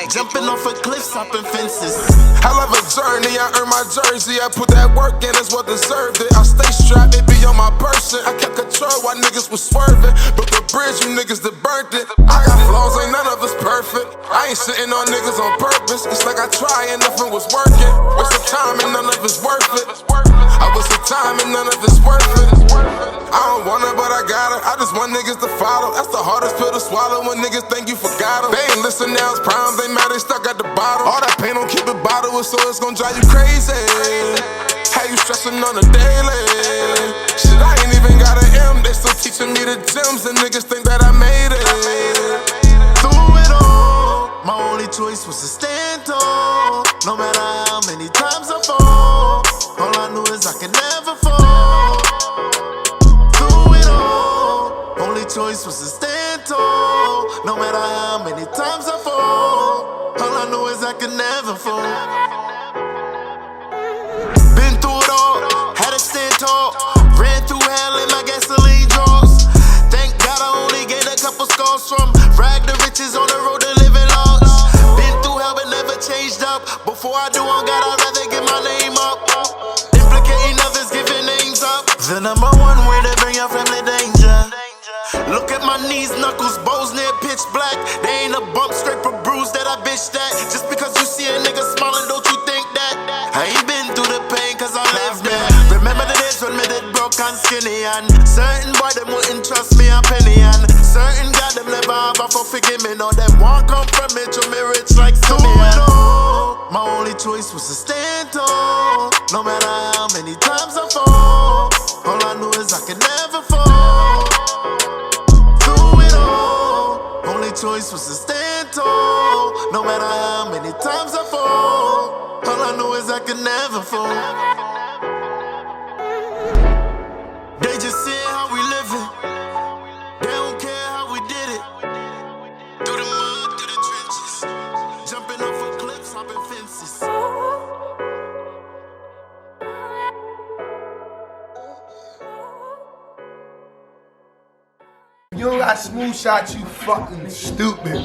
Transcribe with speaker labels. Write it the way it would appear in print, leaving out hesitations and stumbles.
Speaker 1: Jumping off of cliffs, hopping fences.
Speaker 2: Hell of a journey, I earned my jersey. I put that work in, it's what deserved it. I stay strapped, it be on my person. I kept control while niggas was swerving. But the bridge, you niggas that burnt it. I got flaws, ain't none of us perfect. I ain't shitting on niggas on purpose. It's like I try and nothing was working. Waste of time and none of it's worth it. I waste of time and none of it's worth it. I don't want it, but I got it. I just want niggas to follow. That's the hardest pill to swallow when niggas think you forgot them. They ain't listen now, it's problems. They mad, they stuck at the bottom. All that pain don't keep it bottled, so it's gon' drive you crazy. How you stressing on a daily? Shit, I ain't even got an M. They still teaching me the gems, and niggas think that I made it.
Speaker 1: Through it all, my only choice was to stand tall. No matter how many times I fall, all I knew is I could never fall. Through it all, only choice was to stand tall. No matter how many times I fall, all I knew is I could never fall. Been through it all, had to stand tall. Ran through hell in my gasoline drawers. Thank God I only gained a couple scars from rag to riches on the road to living large. Been through hell but never changed up. Before I do on God, I'd rather get my name up. Implicating others, giving names up. The number one way to bring your family danger. Look at my knees, knuckles, bows near pitch black. They ain't a bump, straight for bruise that I bitch that. Just because you see a nigga smiling, don't you think that I ain't been through the pain cause I lived that. Remember the days when me did broke and skinny, and certain boy them wouldn't trust me a penny, and certain God them never have a for forgive me. No, them won't come from me to me rich like Simeon. My only choice was to stand tall. No matter how many times I fall, all I knew is I could never fall. Through it all, only choice was to stand tall. No matter how many times I fall, all I knew is I could never fall. They just see how we living. They don't care how we did it. Through the mud, through the trenches, jumping off of cliffs, hopping fences.
Speaker 3: You don't got smooth shots, you fucking stupid.